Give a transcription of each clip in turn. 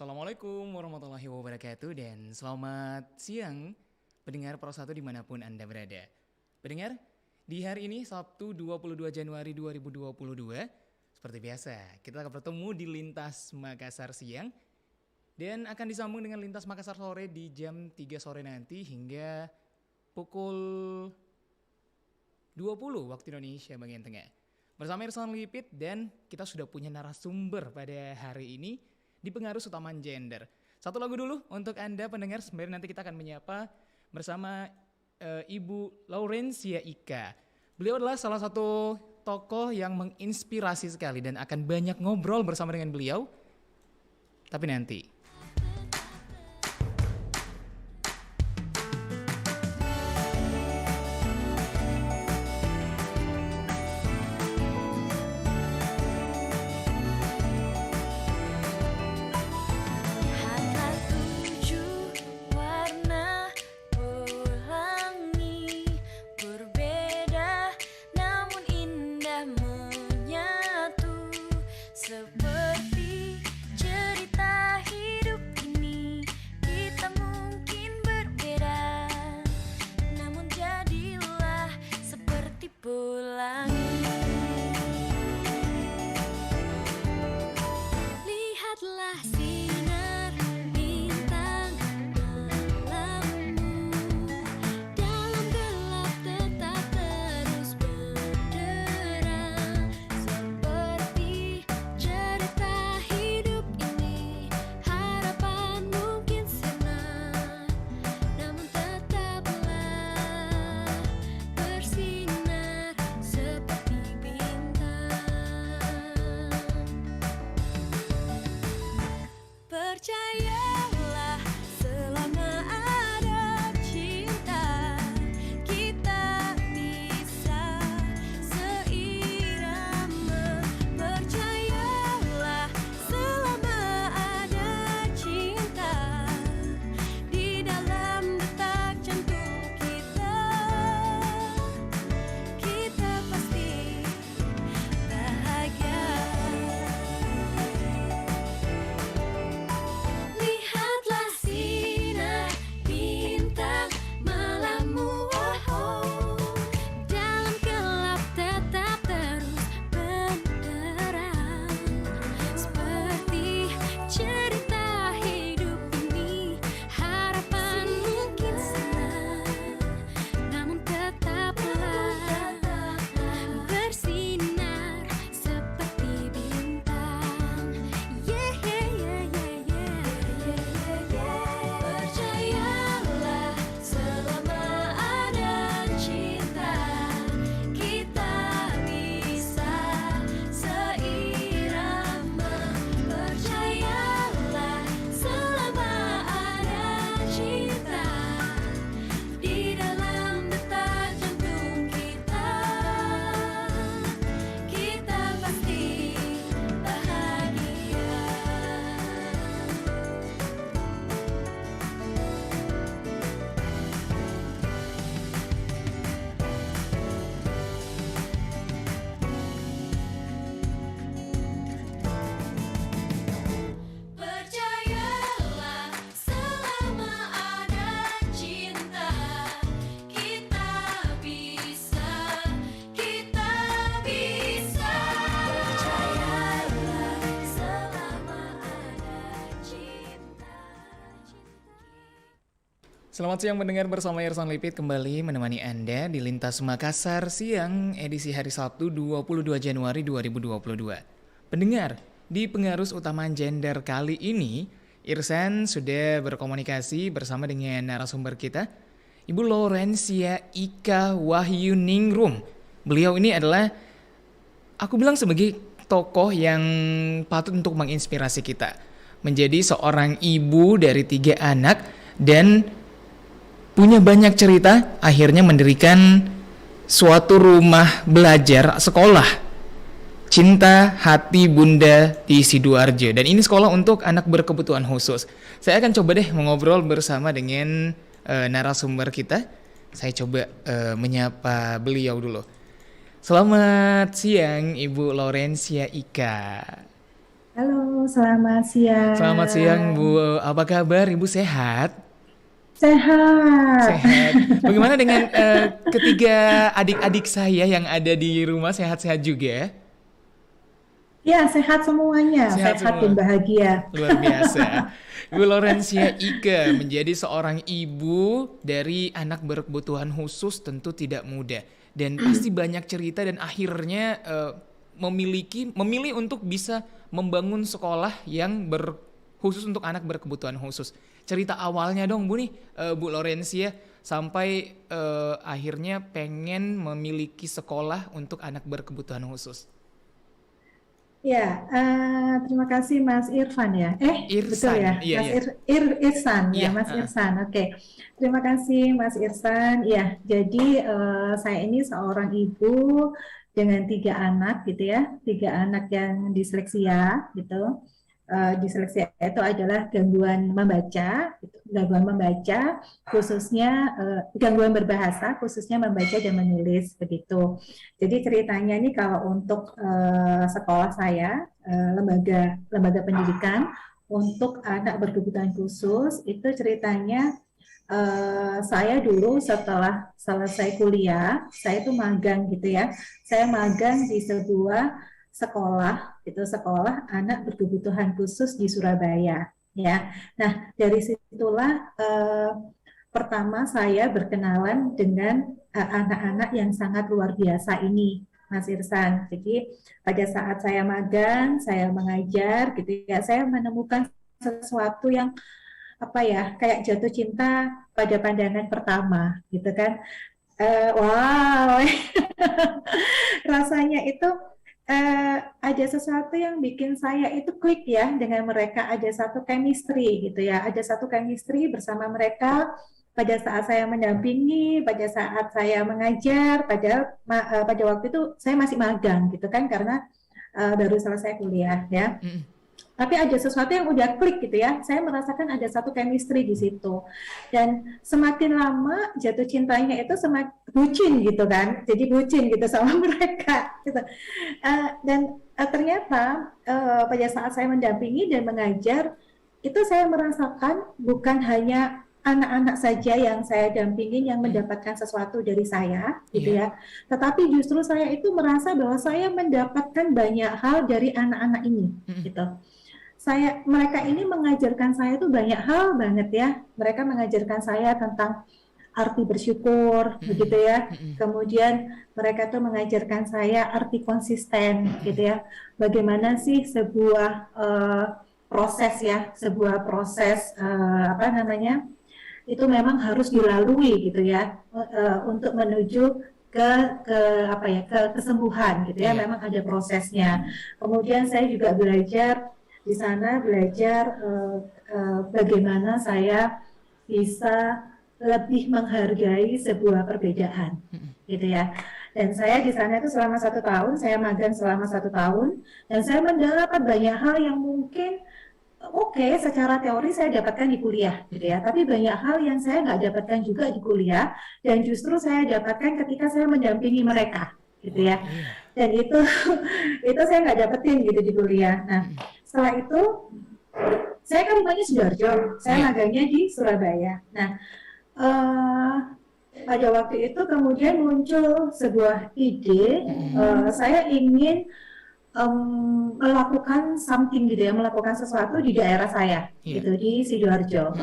Assalamualaikum warahmatullahi wabarakatuh dan selamat siang pendengar Pro 1 dimanapun Anda berada. Pendengar, di hari ini Sabtu 22 Januari 2022, seperti biasa kita akan bertemu di Lintas Makassar siang dan akan disambung dengan Lintas Makassar sore di jam 3 sore nanti hingga pukul 20 waktu Indonesia bagian tengah. Bersama Irsan Lipit dan kita sudah punya narasumber pada hari ini di Pengarus Utama Gender. Satu lagu dulu untuk Anda pendengar, sembari nanti kita akan menyapa bersama Ibu Laurencia Ika. Beliau adalah salah satu tokoh yang menginspirasi sekali dan akan banyak ngobrol bersama dengan beliau. Tapi nanti. Selamat siang mendengar bersama Irsan Lipit kembali menemani Anda di Lintas Makassar siang edisi hari Sabtu 22 Januari 2022. Pendengar, di Pengarus Utama Gender kali ini, Irsan sudah berkomunikasi bersama dengan narasumber kita, Ibu Laurencia Ika Wahyuningrum. Beliau ini adalah, aku bilang sebagai tokoh yang patut untuk menginspirasi kita. Menjadi seorang ibu dari 3 anak dan punya banyak cerita, akhirnya mendirikan suatu rumah belajar sekolah Cinta Hati Bunda di Sidoarjo. Dan ini sekolah untuk anak berkebutuhan khusus. Saya akan coba deh mengobrol bersama dengan narasumber kita. Saya coba menyapa beliau dulu. Selamat siang Ibu Laurencia Ika. Halo, selamat Selamat siang siang. Bu, apa kabar Ibu sehat? Sehat. Sehat. Bagaimana dengan ketiga adik-adik saya yang ada di rumah sehat-sehat juga? Ya, sehat semuanya, Sehat sehat dan semua. bahagia. Luar biasa. Ibu Laurencia Ika menjadi seorang ibu dari anak berkebutuhan khusus tentu tidak mudah dan pasti banyak cerita dan akhirnya memilih untuk bisa membangun sekolah yang khusus untuk anak berkebutuhan khusus. Cerita awalnya dong Bu nih, Bu Laurencia sampai akhirnya pengen memiliki sekolah untuk anak berkebutuhan khusus. Ya, terima kasih Mas Irfan ya. Betul Irsan, ya, iya Mas iya. Irsan ya, Iya, Mas Irsan. Oke, terima kasih Mas Irsan. Ya, jadi saya ini seorang ibu dengan tiga anak gitu ya, tiga anak yang disleksia gitu. Disleksia itu adalah gangguan membaca, gitu. Gangguan membaca khususnya gangguan berbahasa khususnya membaca dan menulis begitu. Jadi ceritanya ini kalau untuk sekolah saya lembaga lembaga pendidikan untuk anak berkebutuhan khusus itu ceritanya saya dulu setelah selesai kuliah, saya itu magang gitu ya. Saya magang di sebuah sekolah, itu sekolah anak berkebutuhan khusus di Surabaya. Ya, nah dari situlah pertama saya berkenalan dengan anak-anak yang sangat luar biasa ini, Mas Irsan. Jadi pada saat saya magang, saya mengajar gitu ya, saya menemukan sesuatu yang apa ya kayak jatuh cinta pada pandangan pertama gitu kan. Wow. Rasanya itu ada sesuatu yang bikin saya itu klik ya dengan mereka, ada satu chemistry gitu ya, ada satu chemistry bersama mereka pada saat saya mendampingi, pada saat saya mengajar, pada waktu itu saya masih magang gitu kan karena baru selesai kuliah ya, tapi ada sesuatu yang udah klik gitu ya. Saya merasakan ada satu chemistry di situ. Dan semakin lama jatuh cintanya itu semakin bucin gitu kan. Jadi bucin gitu sama mereka gitu. Dan ternyata pada saat saya mendampingi dan mengajar itu saya merasakan bukan hanya anak-anak saja yang saya dampingin yang mendapatkan sesuatu dari saya gitu iya. ya, tetapi justru saya itu merasa bahwa saya mendapatkan banyak hal dari anak-anak ini gitu. Mereka ini mengajarkan saya tuh banyak hal banget ya. Mereka mengajarkan saya tentang arti bersyukur begitu ya. Kemudian mereka tuh mengajarkan saya arti konsisten gitu ya. Bagaimana sih sebuah proses ya, sebuah proses apa namanya? Itu memang harus dilalui gitu ya untuk menuju ke ke apa ya ke kesembuhan gitu ya, Iya. memang ada prosesnya. Kemudian saya juga belajar di sana, belajar bagaimana saya bisa lebih menghargai sebuah perbedaan gitu ya. Dan saya di sana itu selama 1 tahun, saya magang selama 1 tahun, dan saya mendapat banyak hal yang mungkin oke, secara teori saya dapatkan di kuliah, gitu ya. Tapi banyak hal yang saya nggak dapatkan juga di kuliah, dan justru saya dapatkan ketika saya mendampingi mereka, gitu Wah, ya. iya. Dan itu itu saya nggak dapetin gitu di kuliah. Nah, setelah itu saya kan rumahnya Sidoarjo, saya Iya. magangnya di Surabaya. Nah, eh, pada waktu itu kemudian muncul sebuah ide, saya ingin melakukan something gitu ya, melakukan sesuatu di daerah saya, Iya. gitu di Sidoarjo.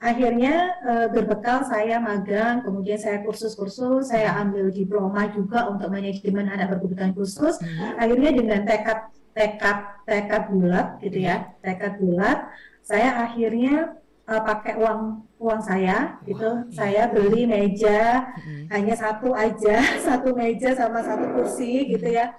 Akhirnya berbekal saya magang, kemudian saya kursus-kursus, saya ambil diploma juga untuk manajemen anak berkebutuhan khusus. Akhirnya dengan tekad tekad tekad bulat gitu Iya. ya, tekad bulat, saya akhirnya pakai uang uang saya Wah, gitu, iya. saya beli meja hanya satu aja, satu meja sama satu kursi gitu ya.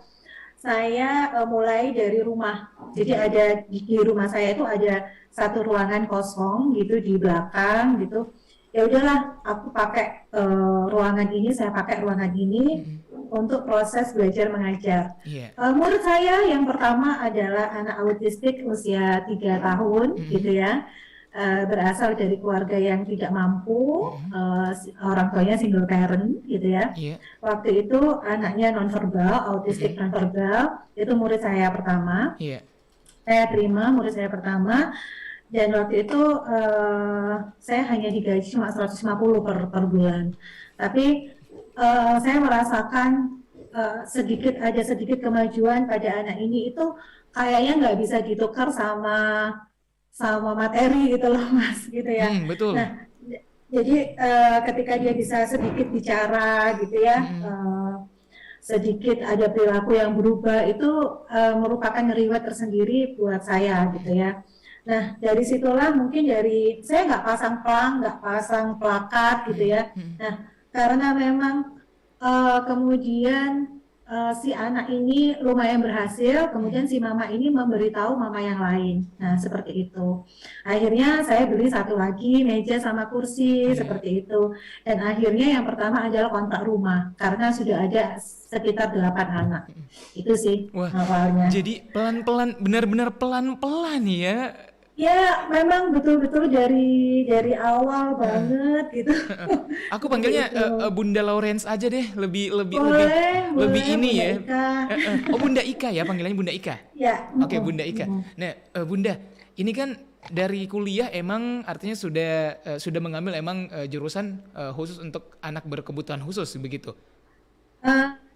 Saya mulai dari rumah. Jadi ada di rumah saya itu ada satu ruangan kosong gitu di belakang gitu. Ya udahlah, aku pakai ruangan ini, saya pakai ruangan ini untuk proses belajar mengajar. Iya. Murid saya yang pertama adalah anak autistik usia 3 tahun gitu ya, berasal dari keluarga yang tidak mampu, orang tuanya single parent gitu ya. Iya. Waktu itu anaknya nonverbal, autistik nonverbal, itu murid saya pertama. Iya. Saya terima murid saya pertama, dan waktu itu saya hanya digaji cuma 150 per bulan. Tapi saya merasakan sedikit kemajuan pada anak ini itu kayaknya nggak bisa ditukar sama sama materi gitu loh Mas, gitu ya. Betul. Nah, jadi ketika dia bisa sedikit bicara gitu ya, sedikit ada perilaku yang berubah, itu merupakan reward tersendiri buat saya gitu ya. Nah, dari situlah mungkin saya nggak pasang pelang, nggak pasang plakat gitu ya. Nah, karena memang kemudian si anak ini lumayan berhasil, kemudian si mama ini memberitahu mama yang lain. Nah, seperti itu. Akhirnya saya beli satu lagi meja sama kursi, seperti itu. Dan akhirnya yang pertama adalah kontrak rumah, karena sudah ada sekitar 8 anak. Itu sih Wah, awalnya. jadi pelan-pelan, benar-benar pelan-pelan ya. Ya, memang betul-betul dari awal banget gitu. Aku Seperti panggilnya itu. Bunda Lawrence aja deh, Boleh, lebih boleh ini Bunda ya. Ika. Oh, Bunda Ika ya, panggilannya Bunda Ika. Ya, Oke, Bunda Ika. Nah, Bunda, ini kan dari kuliah emang artinya sudah mengambil emang jurusan khusus untuk anak berkebutuhan khusus begitu.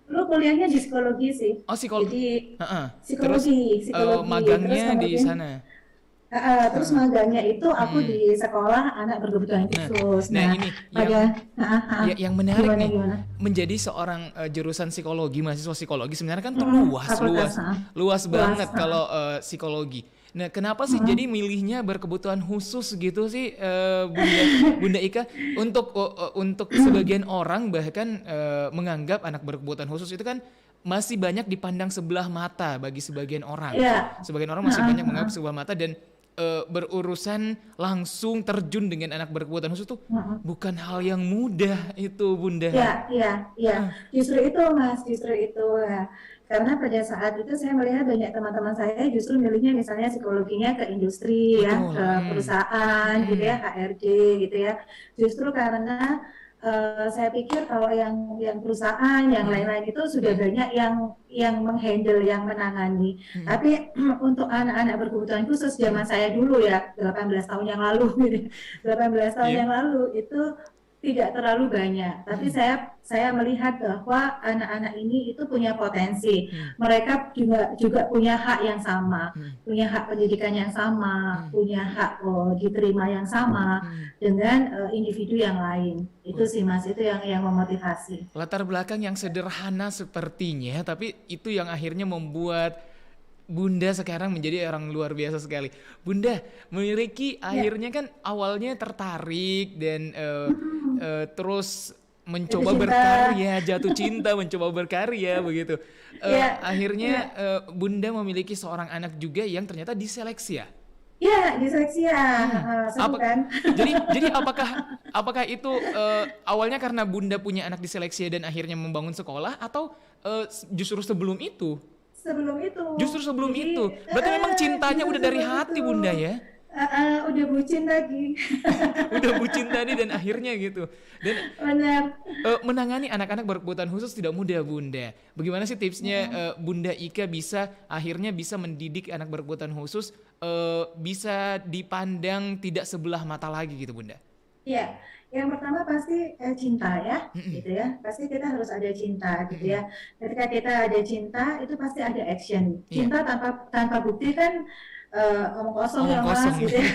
Dulu kuliahnya di psikologi sih. Oh, Jadi Heeh. Terus psikologi. Terus magangnya di kemudian sana. terus magangnya itu aku di sekolah anak berkebutuhan Nah, khusus. nah Nah, ini pada yang menarik gimana nih, gimana? menjadi seorang jurusan psikologi, mahasiswa psikologi sebenarnya kan tuh Fakultas, luas luas. banget kalau psikologi. Nah, kenapa sih jadi milihnya berkebutuhan khusus gitu sih, Bunda Bunda Ika? Untuk sebagian orang bahkan menganggap anak berkebutuhan khusus itu kan masih banyak dipandang sebelah mata bagi sebagian orang. Ya. Sebagian orang masih banyak menganggap sebelah mata dan berurusan langsung terjun dengan anak berkebutuhan khusus tuh bukan hal yang mudah itu Bunda. Iya. Justru itu, Mas, justru itu. Ya. Karena pada saat itu saya melihat banyak teman-teman saya justru milihnya misalnya psikologinya ke industri ya, Betul. ke perusahaan gitu ya, HRD gitu ya. Justru karena saya pikir kalau yang perusahaan, yang lain-lain itu sudah banyak yang menghandle, yang menangani. Tapi untuk anak-anak berkebutuhan khusus zaman saya dulu ya, 18 tahun yang lalu gitu. 18 tahun Iya. yang lalu itu tidak terlalu banyak, tapi saya melihat bahwa anak-anak ini itu punya potensi. Mereka juga punya hak yang sama, punya hak pendidikan yang sama, punya hak diterima yang sama dengan individu yang lain. Itu sih Mas, itu yang memotivasi. Latar belakang yang sederhana sepertinya, tapi itu yang akhirnya membuat Bunda sekarang menjadi orang luar biasa sekali. Bunda memiliki Ya, akhirnya kan awalnya tertarik dan terus jatuh mencoba cinta. berkarya, jatuh cinta, mencoba berkarya begitu. Ya, Akhirnya ya. Bunda memiliki seorang anak juga yang ternyata diseleksi ya. Ya, diseleksia. Seru Apa kan? jadi apakah itu awalnya karena Bunda punya anak diseleksi dan akhirnya membangun sekolah atau justru sebelum itu? Sebelum itu. Justru sebelum Jadi, itu. Berarti memang cintanya justru udah dari sebelum hati itu. Bunda ya. Udah bucin lagi. Udah bucin tadi dan akhirnya gitu. Dan Benar. menangani anak-anak berkebutuhan khusus tidak mudah Bunda. Bagaimana sih tipsnya Bunda Ika akhirnya bisa mendidik anak berkebutuhan khusus bisa dipandang tidak sebelah mata lagi gitu Bunda? Iya, yang pertama pasti cinta ya, gitu ya. Pasti kita harus ada cinta, gitu ya. Ketika kita ada cinta, itu pasti ada action. Iya, Cinta tanpa bukti kan omong kosong omong ya Mas, kosong. gitu ya.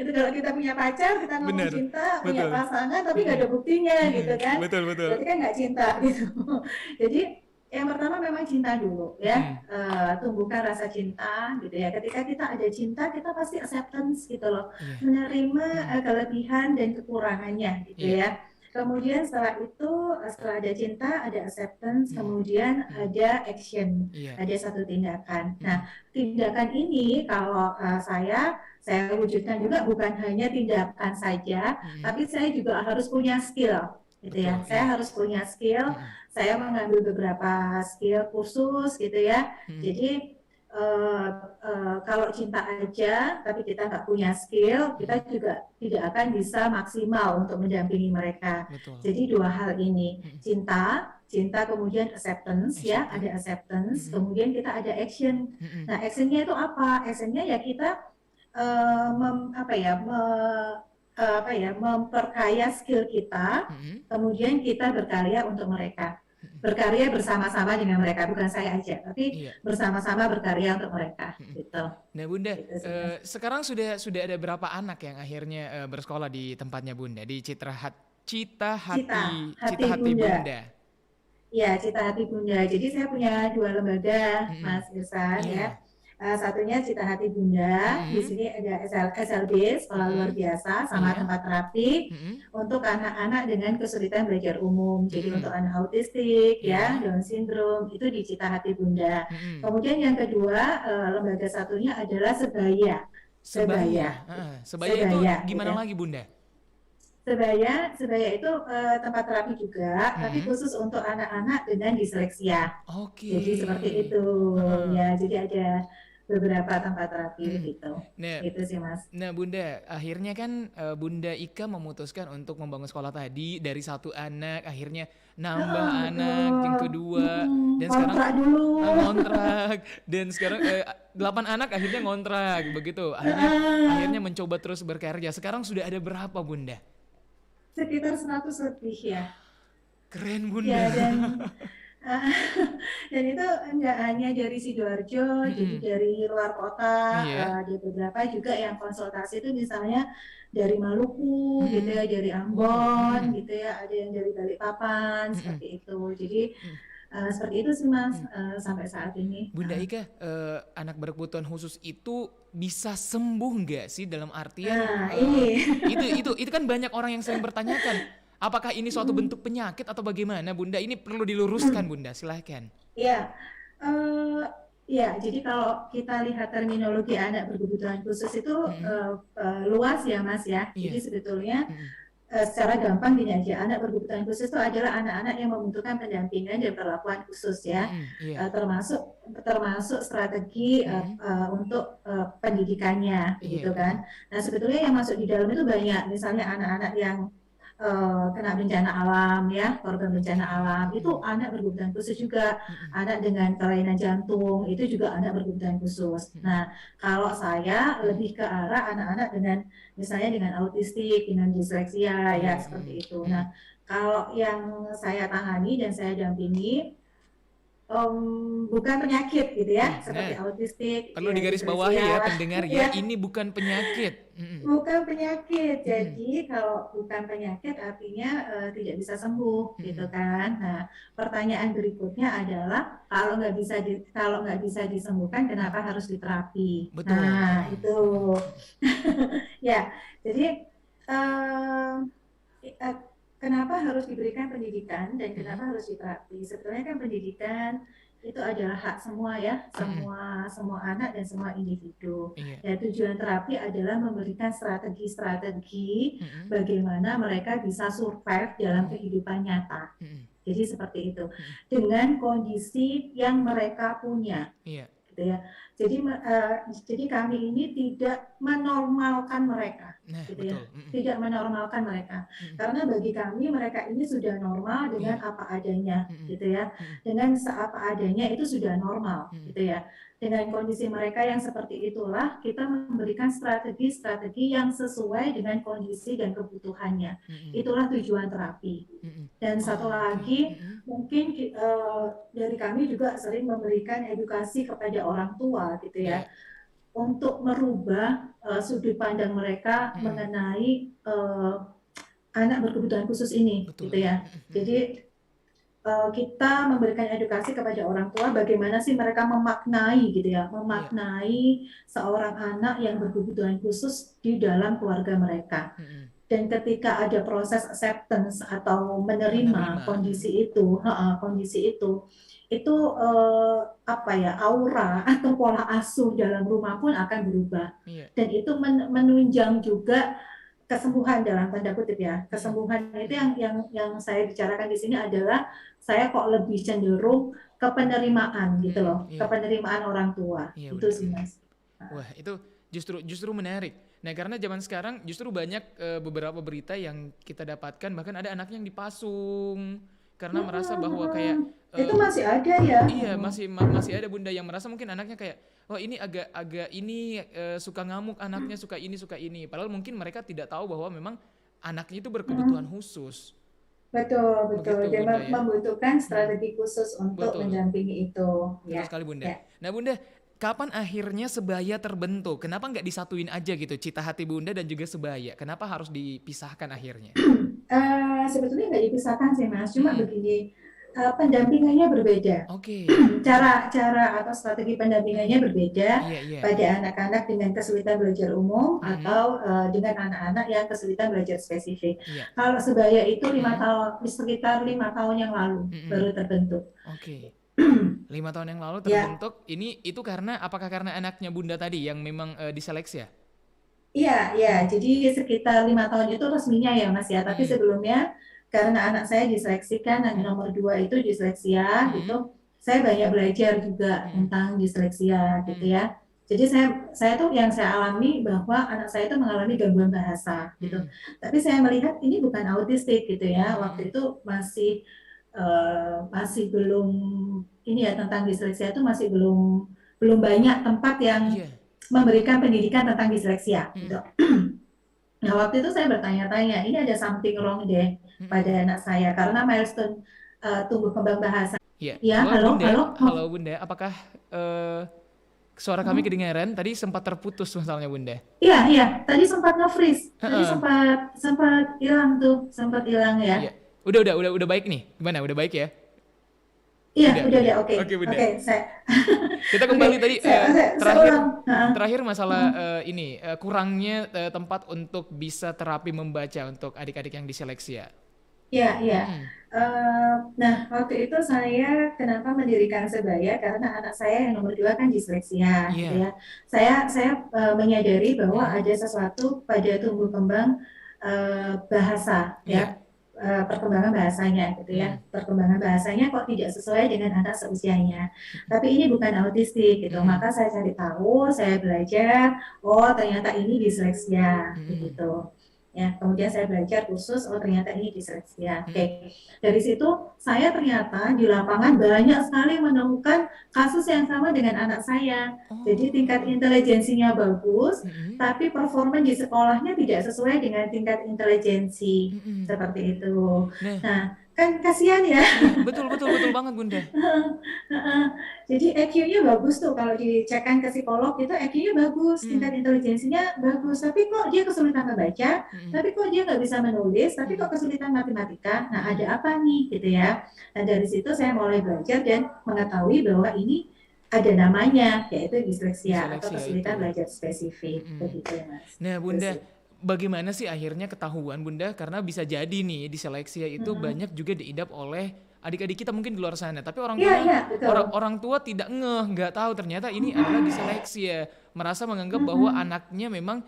Itu kalau kita punya pacar, kita ngomong Bener, cinta, punya betul. pasangan, tapi nggak ada buktinya, gitu kan. Betul, betul. Berarti kan nggak cinta, gitu. Jadi yang pertama memang cinta dulu ya. Tumbuhkan rasa cinta gitu ya. Ketika kita ada cinta, kita pasti acceptance gitu loh, Iya, menerima kelebihan dan kekurangannya gitu iya, ya. Kemudian setelah itu, setelah ada cinta, ada acceptance, kemudian ada action, iya. ada satu tindakan. Nah, tindakan ini kalau saya wujudkan juga bukan hanya tindakan saja, tapi saya juga harus punya skill gitu ya. Betul, Saya iya. harus punya skill. Saya mengambil beberapa skill khusus gitu ya. Jadi eh, kalau cinta aja, tapi kita nggak punya skill, kita Mm-mm. juga tidak akan bisa maksimal untuk mendampingi mereka. Betul. Jadi dua hal ini, Mm-mm. cinta kemudian acceptance ya, ada Acceptance. acceptance, Mm-mm. kemudian kita ada action. Mm-mm. Nah, actionnya itu apa? Actionnya ya kita apa ya, apa ya, memperkaya skill kita, Mm-mm. kemudian kita berkarya untuk mereka. Mm-mm. Berkarya bersama-sama dengan mereka, bukan saya aja, tapi Iya. bersama-sama berkarya untuk mereka, Mm-mm. gitu. Nah Bunda, Gitu sih, Mas. sekarang sudah ada berapa anak yang akhirnya bersekolah di tempatnya Bunda di Cita, Cita hati Hati Bunda. Bunda? Ya, Cita Hati Bunda. Jadi saya punya dua lembaga, Mm-mm. Mas Irsan ya. Iya. Satunya Cita Hati Bunda. Di Mm-mm. sini ada SLB, Sekolah Luar Mm-mm. Biasa, sama Iya. tempat terapi Mm-mm. untuk anak-anak dengan kesulitan belajar umum. Jadi untuk Mm-mm. anak autistik, ya, Iya. Down syndrome, itu di Cita Hati Bunda. Mm-mm. Kemudian yang kedua, lembaga satunya adalah Sebaya. Sebaya. Sebaya, Sebaya itu Sebaya, gitu gimana ya. lagi Bunda? Sebaya itu tempat terapi juga, tapi Mm-mm. khusus untuk anak-anak dengan disleksia. Oke. Jadi seperti itu, Heeh. ya. Jadi ada beberapa tempat terapi Mm-mm. gitu. Nah, Gitu sih, Mas. Nah Bunda, akhirnya kan Bunda Ika memutuskan untuk membangun sekolah tadi dari satu anak, akhirnya nambah Heeh, anak yang betul. kedua, dan sekarang Kontrak dulu. ngontrak, dan sekarang 8 anak akhirnya ngontrak, begitu. Akhirnya Heeh, akhirnya mencoba terus berkarya. Sekarang sudah ada berapa Bunda? sekitar 100 lebih ya. Keren Bunda. Ya, eh, dan itu enggak hanya dari Sidoarjo, jadi Mm-mm. dari luar kota, Iya. ada beberapa juga yang konsultasi itu misalnya dari Maluku gitu Mm-mm. ya, dari Wow. Ambon Mm-mm. gitu ya, ada yang dari Balikpapan Mm-mm. seperti itu. Jadi Mm-mm. seperti itu sih Mas, Mm. sampai saat ini. Bunda Ika, anak berkebutuhan khusus itu bisa sembuh nggak sih dalam artian Nah, ini. itu kan banyak orang yang sering bertanyakan, apakah ini suatu bentuk penyakit atau bagaimana, Bunda? Ini perlu diluruskan, Bunda. Silahkan. Ya, eh, ya. Jadi kalau kita lihat terminologi anak berkebutuhan khusus itu Mm-mm. luas ya, Mas ya. Jadi Iya. sebetulnya Mm-mm. secara gampang gini aja, anak berkebutuhan khusus itu adalah anak-anak yang membutuhkan pendampingan dan perlakuan khusus ya, Mm-mm. Iya. termasuk termasuk strategi Mm-mm. untuk pendidikannya, Iya. begitu kan. Nah, sebetulnya yang masuk di dalam itu banyak, misalnya anak-anak yang kena bencana alam ya, korban bencana Oke. alam itu Mm-mm. anak berkebutuhan khusus juga, Mm-mm. anak dengan kelainan jantung itu juga anak berkebutuhan khusus. Mm-mm. Nah, kalau saya Mm-mm. lebih ke arah anak-anak dengan misalnya dengan autistik, dengan disleksia ya Iya. seperti Mm-mm. itu. Nah, Mm-mm. kalau yang saya tangani dan saya dampingi bukan penyakit gitu ya, seperti Nah, autistik, perlu ya digarisbawahi disleksia, ya pendengar ya, ya. ini bukan penyakit. Mm-mm. Bukan penyakit. Mm-mm. Jadi kalau bukan penyakit artinya tidak bisa sembuh gitu Mm-mm. kan. Nah, pertanyaan berikutnya adalah kalau nggak bisa disembuhkan kenapa harus diterapi? Betul. Nah, Mm-mm. itu ya. Jadi eh, eh, kenapa harus diberikan pendidikan dan Mm-mm. kenapa harus diterapi? Sebetulnya kan pendidikan itu adalah hak semua ya, Mm-mm. semua anak dan semua individu. Iya. Dan tujuan terapi adalah memberikan strategi-strategi Mm-mm. bagaimana mereka bisa survive dalam Mm-mm. kehidupan nyata. Mm-mm. Jadi seperti itu. Mm-mm. Dengan kondisi yang mereka punya Iya. gitu ya. Jadi kami ini tidak menormalkan mereka, Nah, gitu ya. betul. Mm-mm. Tidak menormalkan mereka. Mm-mm. Karena bagi kami mereka ini sudah normal dengan Iya. apa adanya, Mm-mm. gitu ya. Mm-mm. Dengan seapa adanya itu sudah normal, Mm-mm. gitu ya. Dengan kondisi mereka yang seperti itulah kita memberikan strategi-strategi yang sesuai dengan kondisi dan kebutuhannya. Mm-mm. Itulah tujuan terapi. Mm-mm. Dan satu Oke. lagi, Mm-mm. mungkin dari kami juga sering memberikan edukasi kepada orang tua gitu ya, Iya. untuk merubah sudut pandang mereka Mm-mm. mengenai anak berkebutuhan khusus ini Betul. gitu ya. Mm-mm. Jadi kita memberikan edukasi kepada orang tua bagaimana sih mereka memaknai gitu ya, Iya. memaknai seorang anak yang berkebutuhan khusus di dalam keluarga mereka. Mm-mm. Dan ketika ada proses acceptance atau menerima Menerima. kondisi itu apa ya, aura atau pola asuh dalam rumah pun akan berubah. Iya. Dan itu menunjang juga kesembuhan dalam tanda kutip ya. Mm-mm. Kesembuhan itu Mm-mm. yang saya bicarakan di sini adalah saya kok lebih cenderung kepenerimaan gitu loh, Iya, kepenerimaan orang tua. iya Itu benar sih benar. Mas. Wah, itu justru menarik. Nah, karena zaman sekarang justru banyak beberapa berita yang kita dapatkan, bahkan ada anaknya yang dipasung karena merasa bahwa kayak Itu eh, masih ada ya. iya masih ada bunda yang merasa mungkin anaknya kayak oh ini agak ini suka ngamuk anaknya suka ini. Padahal mungkin mereka tidak tahu bahwa memang anaknya itu berkebutuhan khusus. Betul, betul. Begitu Dia bunda ya. membutuhkan Mm, strategi khusus untuk betul. mendampingi itu. Betul Ya, sekali Bunda. ya. Nah Bunda, kapan akhirnya sebaya terbentuk? Kenapa nggak disatuin aja gitu cita hati Bunda dan juga sebaya? Kenapa harus dipisahkan akhirnya? Sebetulnya nggak dipisahkan sih Mas, cuma Mm-mm. begini, pendampingannya berbeda. Oke, oke. Cara atau strategi pendampingannya Mm-mm. berbeda Iya, iya. pada anak-anak dengan kesulitan belajar umum Mm-mm. atau dengan anak-anak yang kesulitan belajar spesifik. Iya. Kalau sebaya itu Mm-mm. sekitar 5 tahun yang lalu Mm-mm. baru terbentuk. Oke. 5 tahun yang lalu Ya, terbentuk. Itu karena apakah karena anaknya Bunda tadi yang memang diseleksi ya? iya, iya. Mm. Jadi sekitar 5 tahun itu resminya ya Mas ya. Tapi Mm-mm. sebelumnya karena anak saya diseleksi kan, yang Mm. nomor 2 itu disleksia gitu. Mm-mm. Saya banyak belajar juga Mm-mm. tentang disleksia gitu Mm-mm. ya. Jadi saya tuh yang saya alami bahwa anak saya itu mengalami gangguan bahasa gitu. Mm-mm. Tapi saya melihat ini bukan autistik gitu ya. Waktu Mm-mm. itu masih belum ini ya, tentang disleksia itu masih belum belum banyak tempat yang Iya. memberikan pendidikan tentang disleksia gitu. Mm-mm. Nah, waktu itu saya bertanya-tanya, ini ada something wrong deh Mm-mm. pada anak saya karena milestone tumbuh kembang bahasa. Iya. Ya, Halo halo, Bunda, halo. halo Bunda. Apakah eh, suara kami kedengaran? Tadi sempat terputus masalahnya Bunda. Iya, iya. Tadi sempat nge-freeze. Tadi Heeh. sempat sempat hilang tuh, sempat hilang ya. Iya. Udah baik nih. Gimana? Udah baik ya? Iya, Udah. udah. Oke, Oke, Bunda. oke. Saya, Kita oke. kembali tadi Saya terakhir ulang. Heeh. terakhir masalah Heeh. ini kurangnya tempat untuk bisa terapi membaca untuk adik-adik yang diseleksia. Iya, iya. Mm-mm. Nah, waktu itu saya kenapa mendirikan Sebaya karena anak saya yang nomor 2 kan disleksia, gitu Iya. ya. Saya menyadari bahwa Mm-mm. ada sesuatu pada tumbuh kembang bahasa, ya, Iya. perkembangan bahasanya, gitu ya. Mm-mm. Perkembangan bahasanya kok tidak sesuai dengan anak seusianya. Tapi ini bukan autistik, gitu. Mm-mm. Maka saya cari tahu, saya belajar, oh ternyata ini disleksia, Mm-mm. begitu. Ya, kemudian saya belajar khusus, oh ternyata ini disleksia. Mm-mm. Oke, dari situ saya ternyata di lapangan banyak sekali menemukan kasus yang sama dengan anak saya. Jadi tingkat Oh. intelijensinya bagus, Mm-mm. tapi performa di sekolahnya tidak sesuai dengan tingkat intelijensi. Mm-mm. Seperti itu. Nah, Nah, kan kasihan ya. iya, betul banget Bunda. Jadi EQ-nya bagus tuh kalau dicekkan ke psikolog itu EQ-nya bagus, Mm-mm. tingkat intelijensinya bagus. Tapi kok dia kesulitan membaca, Mm-mm. tapi kok dia nggak bisa menulis, tapi Mm-mm. kok kesulitan matematika. Nah, Mm-mm. ada apa nih gitu ya? Nah, dari situ saya mulai belajar dan mengetahui bahwa ini ada namanya, yaitu disleksia atau Diseleksia kesulitan itu. belajar spesifik. Mm-mm. Begitu ya, Mas. Nah, Itu Bunda, sih. bagaimana sih akhirnya ketahuan, Bunda? Karena bisa jadi nih diseleksia itu Mm-mm. banyak juga diidap oleh adik-adik kita mungkin di luar sana. Tapi orang Iya, tuanya iya, betul. orang tua tidak ngeh, nggak tahu ternyata ini adalah diseleksia. Merasa menganggap bahwa Mm-mm. anaknya memang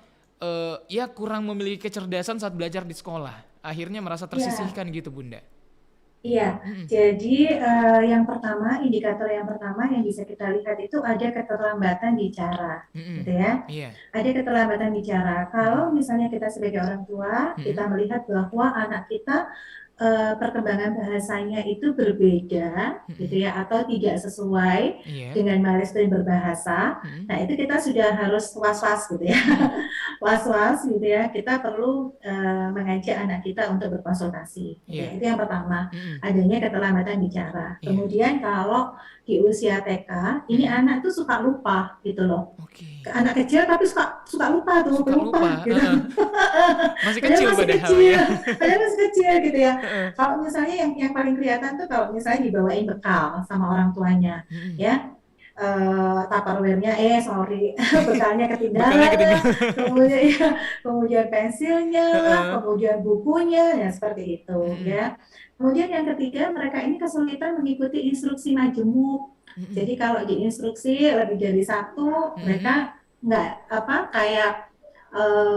ya kurang memiliki kecerdasan saat belajar di sekolah. Akhirnya merasa Iya. tersisihkan gitu, Bunda. Iya, Mm-mm. jadi yang pertama, indikator yang pertama yang bisa kita lihat itu ada keterlambatan bicara, Mm-mm. gitu ya. Iya. Ada keterlambatan bicara. Kalau Mm-mm. misalnya kita sebagai orang tua, kita Mm-mm. melihat bahwa anak kita perkembangan bahasanya itu berbeda, gitu Mm-mm. ya, atau tidak sesuai Iya. dengan milestone berbahasa. Mm-mm. Nah, itu kita sudah harus was-was, gitu ya. Mm-mm. Was-was gitu ya, kita perlu mengajak anak kita untuk berkonsultasi gitu Iya. ya. Itu yang pertama, Mm-mm. adanya keterlambatan bicara. Iya. Kemudian kalau di usia TK ini Mm-mm. anak tuh suka lupa gitu loh, Oke. anak kecil tapi suka lupa tuh, Suka lupa lupa. gitu. Masih Padahal kecil masih pada kecil, ya. padahal masih kecil gitu ya. Heeh. Kalau misalnya yang paling kelihatan tuh kalau misalnya dibawain bekal sama orang tuanya Mm-mm. ya, Tupperware-nya sorry bekalnya Bekalnya ketinggalan lah, ketinggalan. kemudian ya, kemudian pensilnya lah, Heeh. kemudian bukunya ya, seperti itu Mm-mm. ya. Kemudian yang ketiga, mereka ini kesulitan mengikuti instruksi majemuk. Mm-mm. Jadi kalau diinstruksi lebih dari satu, Mm-mm. mereka nggak apa kayak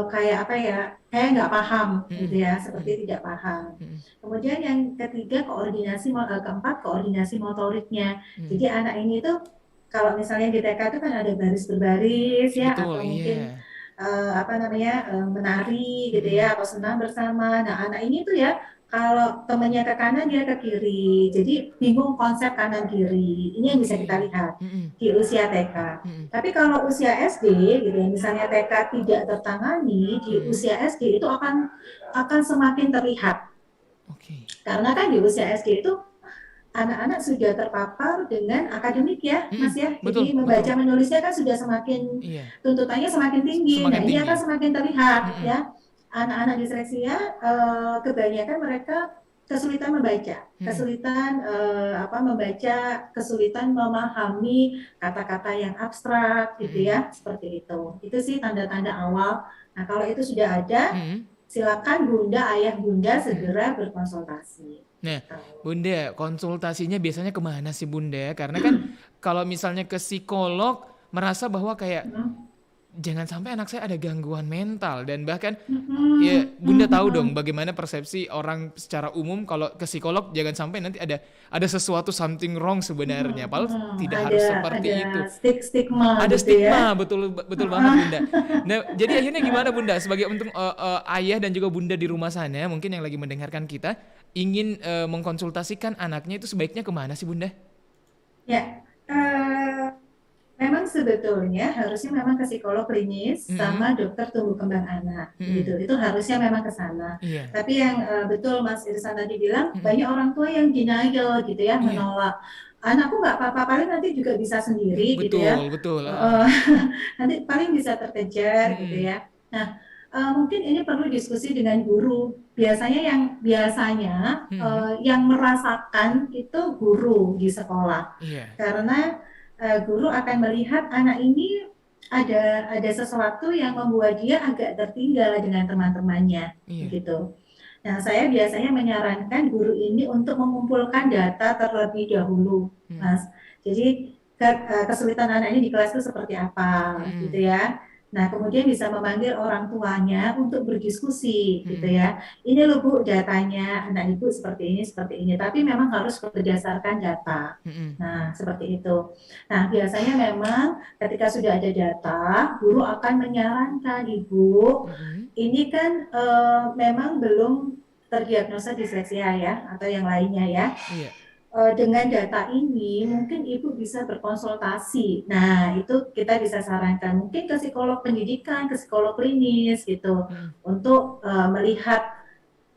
kayak apa ya, kayak nggak paham gitu Mm-mm. ya, Mm-mm. seperti tidak paham. Mm-mm. Kemudian yang ketiga keempat koordinasi motoriknya. Mm-mm. Jadi anak ini tuh kalau misalnya di TK itu kan ada baris berbaris ya, Betul, atau iya. mungkin apa namanya menari gitu Mm-mm. ya, atau senam bersama. Nah anak ini tuh ya kalau temennya ke kanan dia ke kiri, jadi bingung konsep kanan kiri. Ini yang bisa kita Oke. lihat Mm-mm. di usia TK. Mm-mm. Tapi kalau usia SD gitu ya, misalnya TK tidak tertangani, di Mm-mm. usia SD itu akan semakin terlihat. Oke. Karena kan di usia SD itu anak-anak sudah terpapar dengan akademik ya, Mm-mm. Mas ya. Betul, Jadi membaca betul. menulisnya kan sudah semakin Iya. tuntutannya semakin tinggi. Nah, Semakin ini tinggi. akan semakin terlihat Mm-mm. ya. Anak-anak disleksia kebanyakan mereka kesulitan membaca, Mm-mm. kesulitan membaca, kesulitan memahami kata-kata yang abstrak gitu Mm-mm. ya, seperti itu. Itu sih tanda-tanda awal. Nah, kalau itu sudah ada, Mm-mm. silakan Bunda, Ayah Bunda Mm-mm. segera berkonsultasi. Nah, Gitu. Bunda, konsultasinya biasanya kemana sih Bunda? Karena kan kalau misalnya ke psikolog merasa bahwa kayak Hmm. jangan sampai anak saya ada gangguan mental dan bahkan ya Mhm, Bunda mhm, tahu dong mhm. bagaimana persepsi orang secara umum kalau ke psikolog jangan sampai nanti ada sesuatu something wrong sebenarnya. Padahal tidak harus Ada seperti itu. stigma Ada gitu ya. stigma, betul betul banget Heeh. Bunda. Nah, jadi akhirnya gimana Bunda sebagai untuk ayah dan juga Bunda di rumah sana mungkin yang lagi mendengarkan kita ingin mengkonsultasikan anaknya itu sebaiknya kemana sih Bunda? Ya, memang sebetulnya harusnya memang ke psikolog klinis Mm-mm. sama dokter tumbuh kembang anak, Mm-mm. begitu. Itu harusnya memang ke sana. Iya. Tapi yang betul Mas Irsan tadi bilang, Mm-mm. banyak orang tua yang denial gitu ya, Iya. menolak. Anakku nggak apa-apa, paling nanti juga bisa sendiri gitu ya. Betul, betul. Eh, nanti paling bisa terkejar gitu Mm-mm. ya. Nah, mungkin ini perlu diskusi dengan guru. Mm-mm. Yang merasakan itu guru di sekolah. Iya. Karena guru akan melihat anak ini ada sesuatu yang membuat dia agak tertinggal dengan teman-temannya Iya. begitu. Nah, saya biasanya menyarankan guru ini untuk mengumpulkan data terlebih dahulu, Mm-mm. Mas. Jadi kesulitan anak ini di kelas itu seperti apa gitu Mm-mm. ya. Nah, kemudian bisa memanggil orang tuanya untuk berdiskusi gitu Mm-mm. ya. Ini loh Bu datanya, anak Ibu seperti ini, seperti ini. Tapi memang harus berdasarkan data. Mm-mm. Nah, seperti itu. Nah, biasanya memang ketika sudah ada data, guru akan menyarankan Ibu, Mm-mm. ini kan memang belum terdiagnosa disleksia ya, atau yang lainnya ya. Iya. Dengan data ini mungkin Ibu bisa berkonsultasi. Nah, itu kita bisa sarankan mungkin ke psikolog pendidikan, ke psikolog klinis gitu Mm-mm. untuk melihat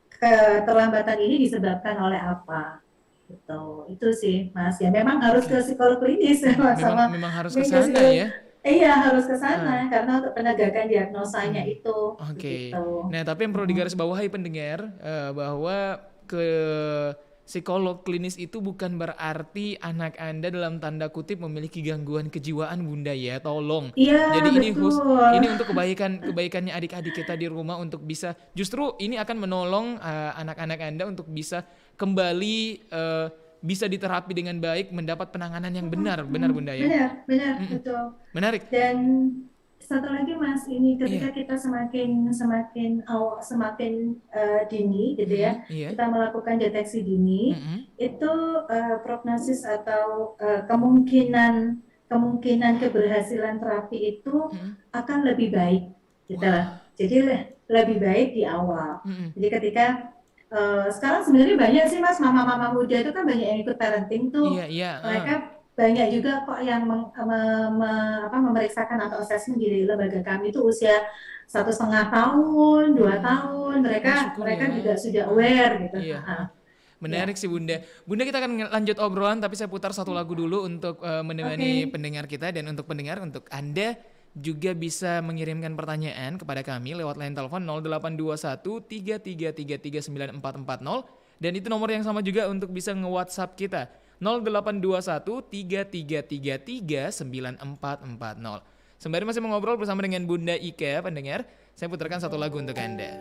keterlambatan ini disebabkan oleh apa. Gitu. Itu sih, Mas. Ya memang harus ke Oke. psikolog klinis Memang sama memang harus ke mungkin ke sana psikolog. ya. Iya, harus ke Ah. sana karena untuk penegakan diagnosanya Mm. itu Oke. begitu. Nah, tapi yang perlu Mm-mm. digarisbawahi pendengar bahwa ke psikolog klinis itu bukan berarti anak Anda dalam tanda kutip memiliki gangguan kejiwaan Bunda ya. Tolong. Iya, Jadi betul. ini untuk kebaikannya adik-adik kita di rumah untuk bisa justru ini akan menolong anak-anak Anda untuk bisa kembali bisa diterapi dengan baik, mendapat penanganan yang benar, benar Bunda ya. Benar, benar, Mm-mm. betul. Menarik. Dan satu lagi Mas, ini ketika Iya. kita semakin dini gitu ya, Mm-mm. Iya. kita melakukan deteksi dini, Mm-mm. itu prognosis atau kemungkinan kemungkinan keberhasilan terapi itu Mm-mm. akan lebih baik gitu lah. Wah. Jadi lebih baik di awal. Mm-mm. Jadi ketika sekarang sebenarnya banyak sih Mas, mama-mama muda itu kan banyak yang ikut parenting Iya, tuh. iya. Mereka banyak juga kok yang memeriksakan atau assessment di lembaga kami itu usia 1,5 tahun, 2 tahun, Oh, mereka syukur mereka juga ya. sudah aware gitu. Iya. Ya, Menarik sih Bunda. Bunda kita akan lanjut obrolan tapi saya putar satu lagu dulu untuk menemani oke. pendengar kita dan untuk pendengar untuk Anda juga bisa mengirimkan pertanyaan kepada kami lewat line telepon 0821 3333940 dan itu nomor yang sama juga untuk bisa nge-WhatsApp kita 0821 3333940. Sembari masih mengobrol bersama dengan Bunda Ika pendengar, saya putarkan satu lagu untuk Anda.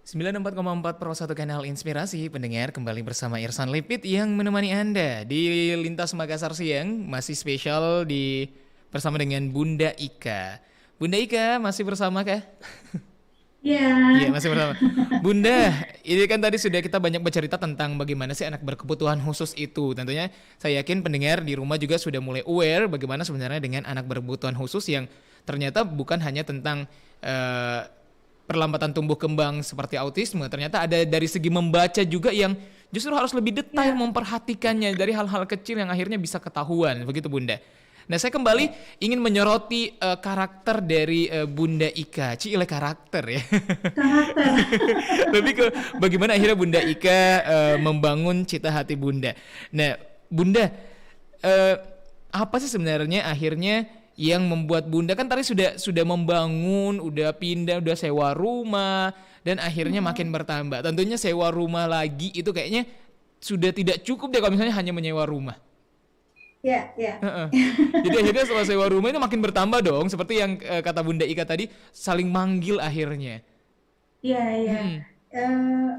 94,4 Pro 1 Kanal Inspirasi, pendengar kembali bersama Irsan Lipit yang menemani Anda di Lintas Makassar Siang, masih spesial bersama dengan Bunda Ika. Bunda Ika masih bersama kah? Iya, Iya, masih bersama. Bunda, ini kan tadi sudah kita banyak bercerita tentang bagaimana sih anak berkebutuhan khusus itu. Tentunya saya yakin pendengar di rumah juga sudah mulai aware bagaimana sebenarnya dengan anak berkebutuhan khusus yang ternyata bukan hanya tentang eh, perlambatan tumbuh kembang seperti autisme, ternyata ada dari segi membaca juga yang justru harus lebih detail iya, memperhatikannya dari hal-hal kecil yang akhirnya bisa ketahuan, begitu Bunda. Nah, saya kembali iya. ingin menyoroti karakter dari Bunda Ika, Cile karakter ya. Karakter. Lebih ke bagaimana akhirnya Bunda Ika membangun cita hati Bunda. Nah, Bunda, eh, apa sih sebenarnya akhirnya yang membuat Bunda kan tadi sudah membangun, udah pindah, udah sewa rumah dan akhirnya makin bertambah. Tentunya sewa rumah lagi itu kayaknya sudah tidak cukup deh kalau misalnya hanya menyewa rumah. Iya, iya. Heeh. Jadi akhirnya setelah sewa rumah itu makin bertambah dong, seperti yang kata Bunda Ika tadi, saling manggil akhirnya. Iya, iya. Mm-mm. Eh,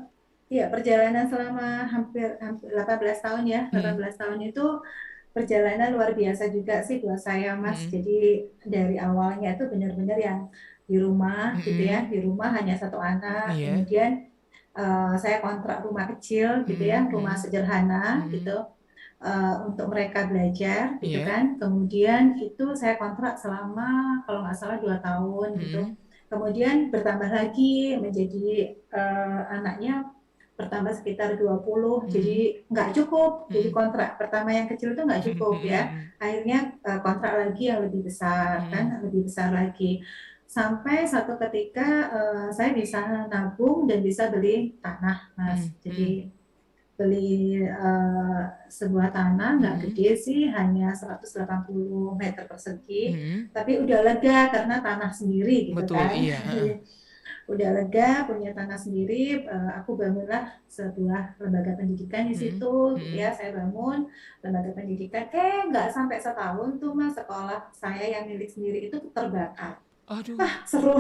iya, perjalanan selama hampir hampir 18 tahun ya. delapan Mm-mm. belas tahun itu perjalanan luar biasa juga sih buat saya, Mas. Mm-mm. Jadi dari awalnya itu benar-benar yang di rumah gitu ya. Mm-mm. Di rumah hanya satu anak. Iya. Kemudian saya kontrak rumah kecil gitu ya, Mm-mm. rumah Mm-mm. sederhana gitu. Mm-mm. Untuk mereka belajar gitu Iya. kan. Kemudian itu saya kontrak selama kalau nggak salah 2 tahun gitu. Mm-mm. Kemudian bertambah lagi menjadi anaknya bertambah sekitar 20, Mm-mm. jadi nggak cukup. Jadi Mm-mm. kontrak pertama yang kecil itu nggak Mm-mm. cukup ya. Mm-mm. Akhirnya kontrak lagi yang lebih besar Mm-mm. kan, lebih besar lagi. Sampai satu ketika saya bisa nabung dan bisa beli tanah, Mas. Mm-mm. Jadi beli sebuah tanah nggak Mm-mm. gede sih, hanya 180 meter persegi, Mm-mm. tapi udah lega karena tanah sendiri gitu Betul, kan. iya. Heeh. Udah lega punya tanah sendiri, aku bangunlah sebuah lembaga pendidikan di Mm-mm. situ gitu Mm-mm. ya. Saya bangun lembaga pendidikan, nggak sampai setahun tuh Mas, sekolah saya yang milik sendiri itu terbakar. Aduh, Seru.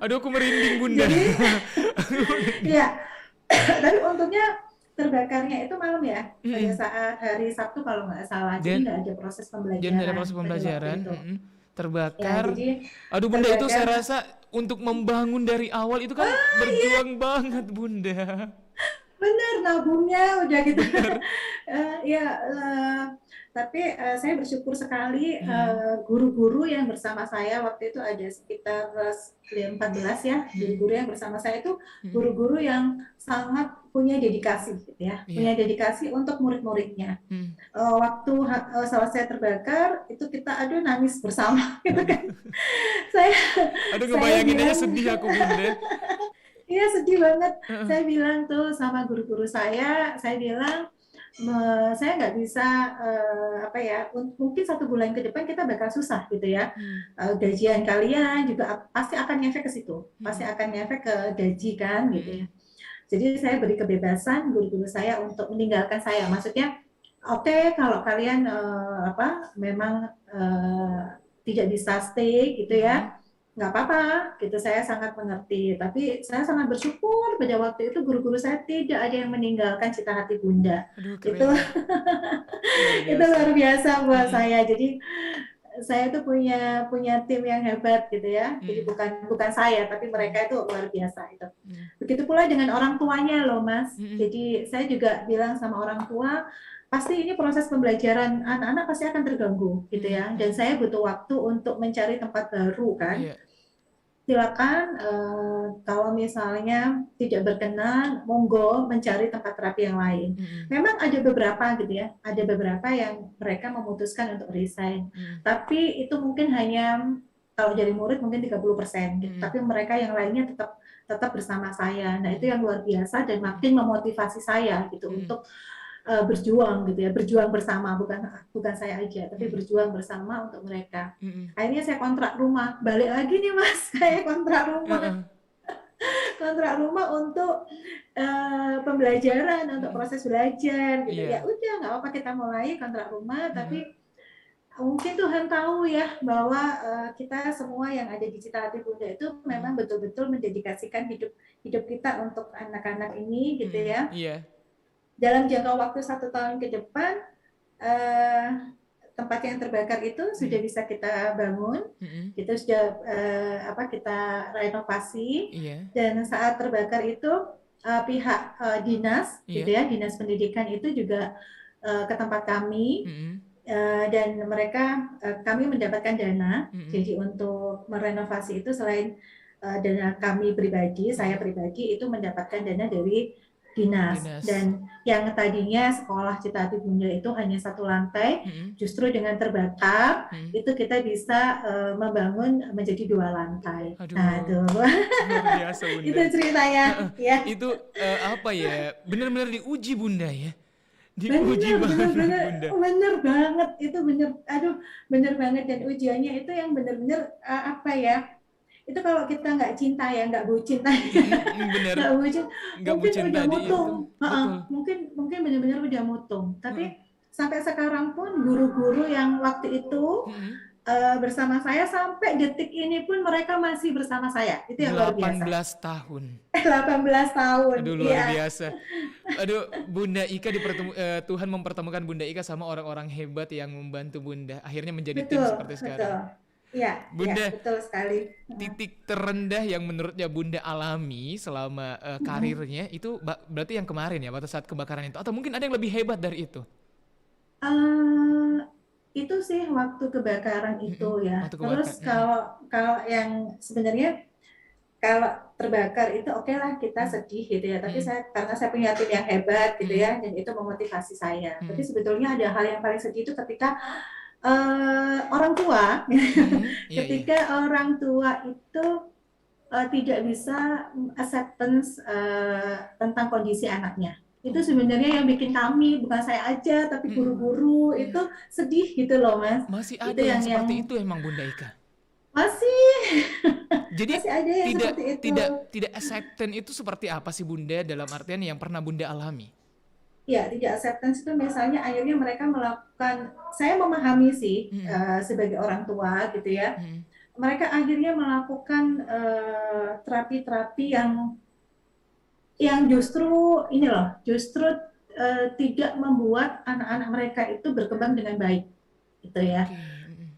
aduh aku merinding Bunda. Jadi Aku merinding. ya, tapi untungnya terbakarnya itu malam ya, pada Mm-mm. saat hari Sabtu kalau nggak salah. Jadi Dan nggak ada proses dan ada pembelajaran proses pada waktu pembelajaran, itu. Ya, terbakar. jadi Aduh Bunda, itu terbakar. saya rasa untuk membangun dari awal itu kan berjuang banget Bunda. Benar, nabungnya udah gitu. Bener. Ya, tapi saya bersyukur sekali Mm-mm. guru-guru yang bersama saya waktu itu ada sekitar 14 ya, Mm-mm. guru-guru yang bersama saya itu Mm-mm. guru-guru yang sangat punya dedikasi gitu ya, Iya. punya dedikasi untuk murid-muridnya. Mm. Waktu selesai terbakar itu kita aduh nangis bersama gitu Aduh, kan. Saya aduh saya ngebayangin aja bilang sedih aku Bunda. iya sedih banget. Heeh. Saya bilang tuh sama guru-guru saya bilang saya nggak bisa apa ya, mungkin 1 bulan ke depan kita bakal susah gitu ya. Mm. Gajian kalian juga pasti akan ngefek ke situ, pasti Mm-mm. akan ngefek ke gaji kan gitu ya. Mm-mm. Jadi saya beri kebebasan guru-guru saya untuk meninggalkan saya. Maksudnya, oke, kalau kalian apa memang tidak bisa stay gitu Mm-mm. ya, nggak apa-apa gitu. Saya sangat mengerti. Tapi saya sangat bersyukur pada waktu itu guru-guru saya tidak ada yang meninggalkan cita hati Bunda. Aduh Itu keren, luar itu biasa. luar biasa buat Mm-mm. saya. Jadi saya tuh punya punya tim yang hebat gitu ya. Jadi Mm-mm. bukan bukan saya, tapi Mm-mm. mereka itu luar biasa itu. Mm-mm. Begitu pula dengan orang tuanya loh, Mas. Mm-mm. Jadi saya juga bilang sama orang tua, pasti ini proses pembelajaran anak-anak pasti akan terganggu gitu ya. Dan Mm-mm. saya butuh waktu untuk mencari tempat baru kan. Iya. Silakan kalau misalnya tidak berkenan, monggo mencari tempat terapi yang lain. Mm-mm. Memang ada beberapa gitu ya, ada beberapa yang mereka memutuskan untuk resign. Mm-mm. Tapi itu mungkin hanya kalau jadi murid mungkin 30% gitu. Mm-mm. Tapi mereka yang lainnya tetap tetap bersama saya. Nah, itu Mm-mm. yang luar biasa dan makin memotivasi saya gitu Mm-mm. untuk berjuang gitu ya, berjuang bersama, bukan bukan saya aja, tapi Mm-mm. berjuang bersama untuk mereka. Mm-mm. Akhirnya saya kontrak rumah, balik lagi nih Mas, kayak Heeh. kontrak rumah untuk pembelajaran, untuk Mm-mm. proses belajar gitu. Ya Iya. udah nggak apa-apa kita mulai kontrak rumah, Mm-mm. tapi mungkin Tuhan tahu ya bahwa kita semua yang ada di Cita Hati Bunda itu memang betul-betul mendedikasikan hidup hidup kita untuk anak-anak ini gitu ya. Iya. Dalam jangka waktu 1 tahun ke depan, eh, tempat yang terbakar itu sudah bisa kita bangun, kita sudah kita renovasi, Iya. dan saat terbakar itu pihak dinas, gitu ya, dinas pendidikan itu juga ke tempat kami, dan mereka kami mendapatkan dana. Jadi untuk merenovasi itu selain dana kami pribadi, saya pribadi itu mendapatkan dana dari dinas. Dan yang tadinya sekolah Cita Hati Bunda itu hanya 1 lantai, justru dengan terbakar itu kita bisa membangun menjadi 2 lantai. Aduh, nah itu luar biasa Bunda. itu ceritanya ya. Itu apa ya, benar-benar diuji Bunda ya, diuji banget Bunda. Bener banget, itu bener banget. Dan ujiannya itu yang bener-bener apa ya, itu kalau kita nggak cinta ya, nggak bucin Bener. nggak bucin, mungkin udah mutung. Betul. Mungkin benar-benar udah mutung. Tapi sampai sekarang pun guru-guru yang waktu itu bersama saya sampai detik ini pun mereka masih bersama saya. Itu yang luar biasa. 18 tahun. 18 tahun. Aduh, luar biasa. Aduh, Bunda Ika Tuhan mempertemukan Bunda Ika sama orang-orang hebat yang membantu Bunda. Akhirnya menjadi tim seperti sekarang. Iya, Bunda, betul sekali. Titik terendah yang menurutnya Bunda alami selama karirnya itu berarti yang kemarin ya, pada saat kebakaran itu, atau mungkin ada yang lebih hebat dari itu? Itu sih waktu kebakaran itu ya. Terus kalau yang sebenarnya kalau terbakar itu oke lah kita sedih gitu ya. Tapi karena saya punya tim yang hebat gitu ya, dan itu memotivasi saya. Tapi sebetulnya ada hal yang paling sedih itu ketika orang tua, ketika orang tua itu tidak bisa acceptance tentang kondisi anaknya. Itu sebenarnya yang bikin kami, bukan saya aja, tapi guru-guru itu sedih gitu loh, Mas. Masih ada yang seperti itu emang Bunda Ika? Masih. Jadi masih ada yang seperti itu. Tidak acceptance itu seperti apa sih Bunda, dalam artian yang pernah Bunda alami? Ya, tidak acceptance itu misalnya akhirnya mereka melakukan, saya memahami sih sebagai orang tua gitu ya, mereka akhirnya melakukan terapi-terapi yang justru ini loh, justru tidak membuat anak-anak mereka itu berkembang dengan baik, gitu ya.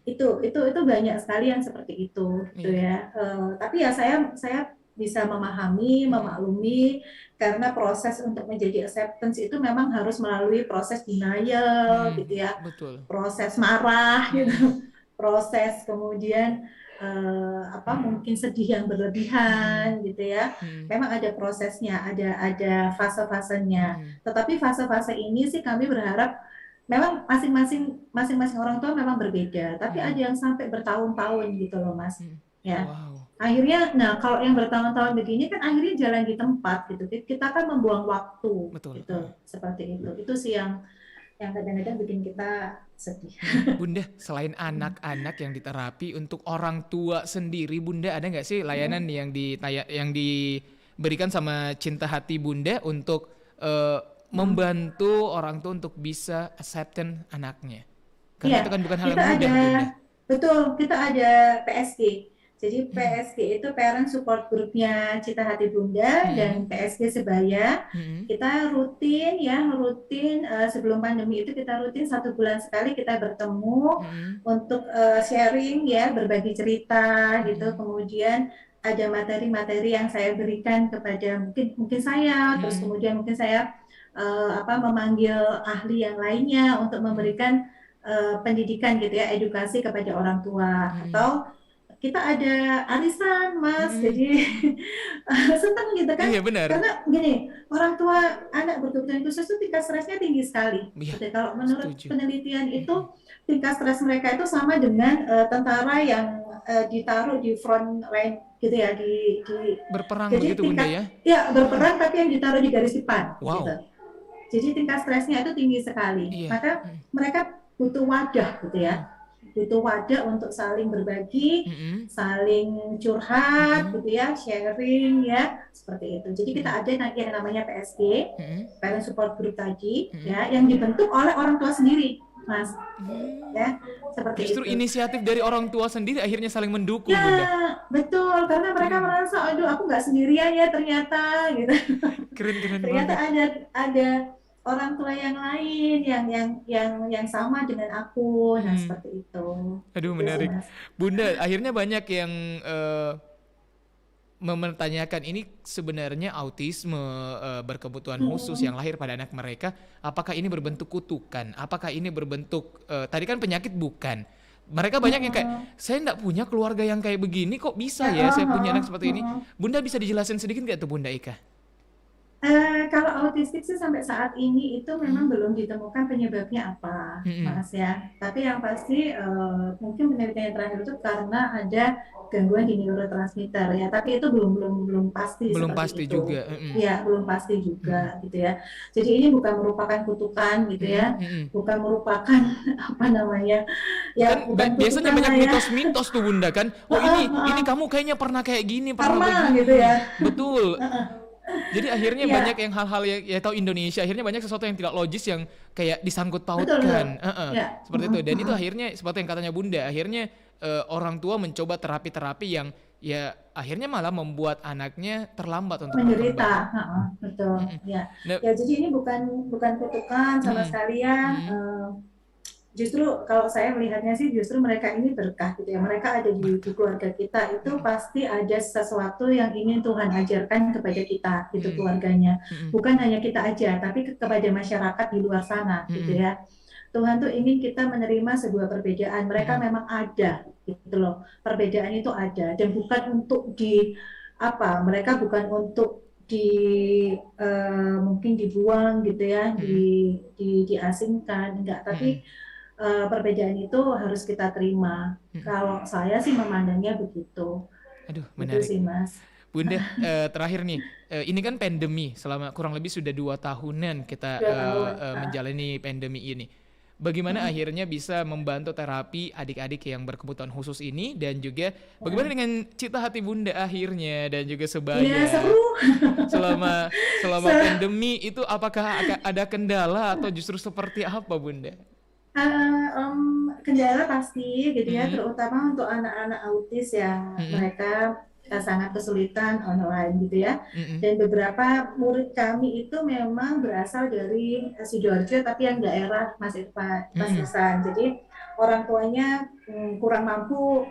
Itu banyak sekali yang seperti itu, gitu ya. Tapi ya saya bisa memahami, memaklumi, karena proses untuk menjadi acceptance itu memang harus melalui proses denial, gitu ya. Betul. Proses marah, gitu, proses kemudian mungkin sedih yang berlebihan, gitu ya. Memang ada prosesnya, ada fase-fasenya. Tetapi fase-fase ini sih kami berharap memang masing-masing orang tua memang berbeda, tapi ada yang sampai bertahun-tahun gitu loh, Mas. Ya. Akhirnya, kalau yang bertahun-tahun begini kan akhirnya jalan di tempat gitu. Kita kan membuang waktu. Betul. Gitu, seperti itu. Itu sih yang kadang-kadang bikin kita sedih. Bunda, selain anak-anak yang diterapi, untuk orang tua sendiri, Bunda ada nggak sih layanan yang diberikan sama Cinta Hati Bunda untuk membantu orang tua untuk bisa acceptance anaknya? Karena itu kan bukan hal yang mudah, Bunda. Betul, kita ada PSG. Jadi PSG itu Parent Support Group-nya Cita Hati Bunda dan PSG Sebaya. Kita rutin sebelum pandemi itu kita rutin 1 bulan sekali kita bertemu untuk sharing ya, berbagi cerita gitu. Kemudian ada materi-materi yang saya berikan kepada mungkin saya, terus kemudian mungkin saya memanggil ahli yang lainnya untuk memberikan pendidikan gitu ya, edukasi kepada orang tua. Atau kita ada arisan, Mas, jadi senang gitu kan. Iya, benar. Karena gini, orang tua anak berkebutuhan khusus itu tingkat stresnya tinggi sekali. Iya, kalau menurut penelitian itu tingkat stres mereka itu sama dengan tentara yang ditaruh di front line gitu ya, di berperang jadi begitu Bunda ya? Ya, berperang tapi yang ditaruh di garis depan. Wow. Gitu. Jadi tingkat stresnya itu tinggi sekali. Maka mereka butuh wadah gitu ya. Butuh wadah untuk saling berbagi, saling curhat, gitu ya, sharing ya, seperti itu. Jadi kita ada yang namanya PSG, Parent Support Group tadi, ya, yang dibentuk oleh orang tua sendiri. Mas. Hmm. Ya, seperti Justru itu. inisiatif dari orang tua sendiri akhirnya saling mendukung, Ya, Bunda. betul. Karena mereka Keren, merasa, aduh, aku nggak sendirian ya ternyata, gitu. keren Ternyata banget. ada orang tua yang lain yang sama dengan aku. Nah, Hmm. seperti itu. Aduh, Itu sih, menarik. Mas. Bunda, akhirnya banyak yang mempertanyakan ini sebenarnya autisme berkebutuhan khusus yang Mm-mm. lahir pada anak mereka, apakah ini berbentuk kutukan? Apakah ini berbentuk tadi kan penyakit bukan? Mereka banyak yang kayak Mm-mm. saya enggak punya keluarga yang kayak begini kok bisa Ya, ya saya punya anak seperti ini. mm-mm. Bunda bisa dijelasin sedikit nggak tuh Bunda Ika? Kalau autistik sih sampai saat ini itu Hmm, memang belum ditemukan penyebabnya apa, hmm, Mas ya. Tapi yang pasti mungkin penelitian yang terakhir itu karena ada gangguan di neurotransmitter ya. Tapi itu belum pasti belum seperti pasti itu. juga. Hmm, Ya, belum pasti hmm, juga gitu ya. Jadi ini bukan merupakan kutukan gitu hmm, ya, hmm. bukan merupakan apa namanya, ya Kan bukan biasanya kutukan banyak lah ya. mitos-mitos tuh Bunda kan. Oh Heeh, ini heeh. kamu kayaknya pernah kayak gini, pernah Karma gitu ya. begini. Betul. Jadi akhirnya banyak Ya, yang hal-hal yang ya tahu Indonesia akhirnya banyak sesuatu yang tidak logis yang kayak disangkut betul betul. pautkan, Ya. seperti itu. Dan itu akhirnya seperti yang katanya Bunda, akhirnya orang tua mencoba terapi-terapi yang ya akhirnya malah membuat anaknya terlambat untuk berkembang. Menderita, heeh, betul ya. Nah, Ya jadi ini bukan bukan kutukan sama sekali ya. Justru kalau saya melihatnya sih justru mereka ini berkah gitu ya. Mereka ada di berkah. keluarga kita itu pasti ada sesuatu yang ingin Tuhan ajarkan kepada kita gitu keluarganya. Bukan hanya kita aja, tapi kepada masyarakat di luar sana gitu ya. Tuhan tuh ingin kita menerima sebuah perbedaan. Mereka memang ada gitu loh. Perbedaan itu ada dan bukan untuk di apa? Mereka bukan untuk mungkin dibuang gitu ya, diasingkan enggak, tapi perbedaan itu harus kita terima. Kalau saya sih memandangnya begitu. Aduh, Itu menarik. sih, Mas. Bunda, terakhir nih, ini kan pandemi selama kurang lebih sudah 2 tahunan kita 2 tahun. menjalani pandemi ini. Bagaimana akhirnya bisa membantu terapi adik-adik yang berkebutuhan khusus ini dan juga bagaimana dengan cita hati Bunda akhirnya dan juga Iya, sebaya seru. selama selama pandemi itu apakah ada kendala atau justru seperti apa Bunda? Kendala pasti gitu ya, Hmm, terutama untuk anak-anak autis yang hmm, mereka sangat kesulitan online gitu ya. hmm, Dan beberapa murid kami itu memang berasal dari Sidoarjo, tapi yang daerah Mas hmm, Ihsan. Jadi orang tuanya kurang mampu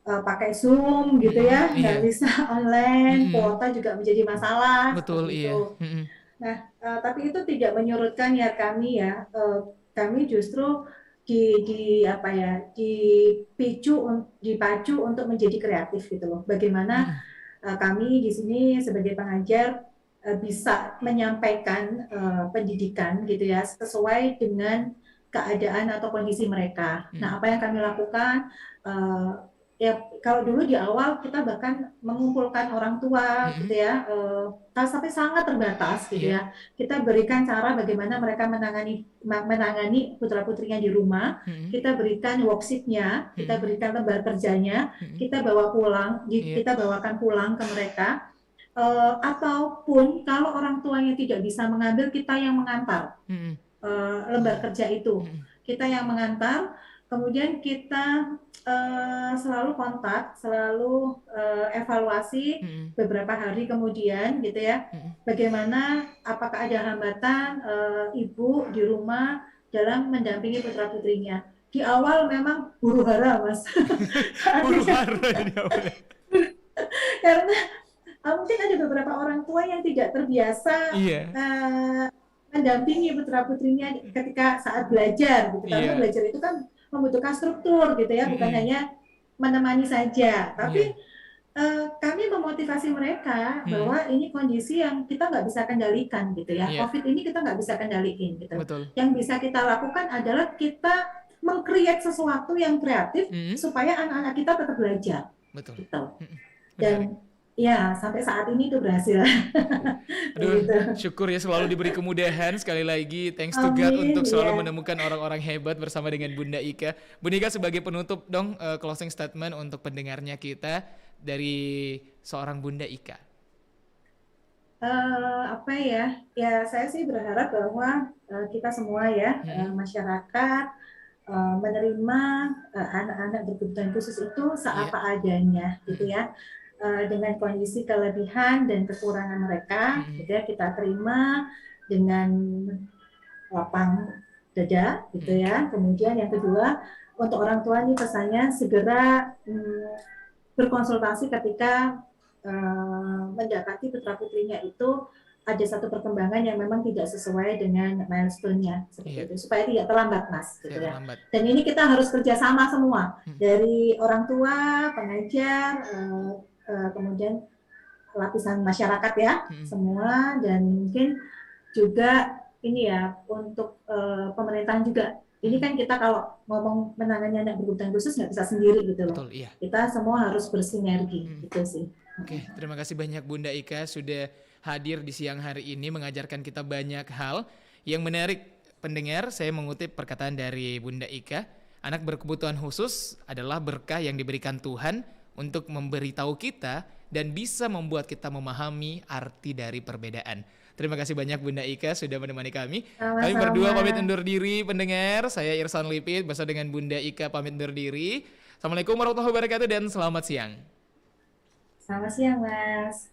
pakai Zoom gitu ya, nggak iya, bisa online, hmm, kuota juga menjadi masalah betul seperti iya, itu. Nah, tapi itu tidak menyurutkan niat kami ya. Kami justru apa ya, dipacu untuk menjadi kreatif gitu loh. Bagaimana kami di sini sebagai pengajar bisa menyampaikan pendidikan gitu ya sesuai dengan keadaan atau kondisi mereka. Nah, apa yang kami lakukan uh, ya kalau dulu di awal kita bahkan mengumpulkan orang tua gitu ya, tapi sangat terbatas gitu iya, ya. Kita berikan cara bagaimana mereka menangani putra putrinya di rumah. Kita berikan worksheet-nya, kita berikan lembar kerjanya, kita iya, kita bawakan pulang ke mereka. Ataupun kalau orang tuanya tidak bisa mengambil, kita yang mengantar lembar kerja itu. Kita yang mengantar, kemudian kita selalu kontak, selalu evaluasi beberapa hari kemudian gitu ya. Bagaimana, apakah ada hambatan ibu di rumah dalam mendampingi putra putrinya. Di awal memang huru hara, Mas. huru hara ini awalnya. Karena mungkin ada beberapa orang tua yang tidak terbiasa Iya, mendampingi putra putrinya ketika saat belajar gitu, karena iya, belajar itu kan membutuhkan struktur gitu ya, bukan hanya menemani saja, iya, tapi kami memotivasi mereka hmm, bahwa ini kondisi yang kita nggak bisa kendalikan gitu ya, iya, COVID ini kita nggak bisa kendalikan gitu. betul, Yang bisa kita lakukan adalah kita meng-create sesuatu yang kreatif supaya anak-anak kita tetap belajar betul, gitu. menarik. Dan ya sampai saat ini itu berhasil. Aduh, Gitu. syukur ya selalu diberi kemudahan. Sekali lagi, thanks to God Amin untuk ya. selalu menemukan orang-orang hebat bersama dengan Bunda Ika. Bunda Ika sebagai penutup dong, closing statement untuk pendengarnya kita dari seorang Bunda Ika. Apa ya? Ya saya sih berharap bahwa kita semua ya Mm-mm. masyarakat menerima anak-anak berkebutuhan khusus itu Iya. seapa adanya, gitu Mm-mm. ya. Dengan kondisi kelebihan dan kekurangan mereka, Mm-mm. gitu ya, kita terima dengan lapang dada, gitu Mm-mm. ya. Kemudian yang kedua, untuk orang tua ini pesannya segera berkonsultasi ketika mendapati putra putrinya itu ada satu perkembangan yang memang tidak sesuai dengan milestone-nya seperti Iya. itu supaya tidak terlambat mas gitu Tidak ya. terlambat. Dan ini kita harus kerjasama semua Mm. dari orang tua, pengajar, kemudian lapisan masyarakat ya Mm-mm. semua dan mungkin juga ini ya untuk pemerintahan juga. Ini Mm-mm. kan kita kalau ngomong menangani anak berkebutuhan khusus nggak bisa sendiri gitu loh. Betul, iya. Kita semua harus bersinergi Mm. gitu sih. Oke, terima kasih banyak Bunda Ika sudah hadir di siang hari ini mengajarkan kita banyak hal yang menarik. Pendengar, saya mengutip perkataan dari Bunda Ika, anak berkebutuhan khusus adalah berkah yang diberikan Tuhan untuk memberitahu kita dan bisa membuat kita memahami arti dari perbedaan. Terima kasih banyak Bunda Ika sudah menemani kami. Kami berdua Sama-sama. pamit undur diri pendengar. Saya Irsan Lipit bersama dengan Bunda Ika pamit undur diri. Assalamualaikum warahmatullahi wabarakatuh dan selamat siang. Selamat siang, Mas.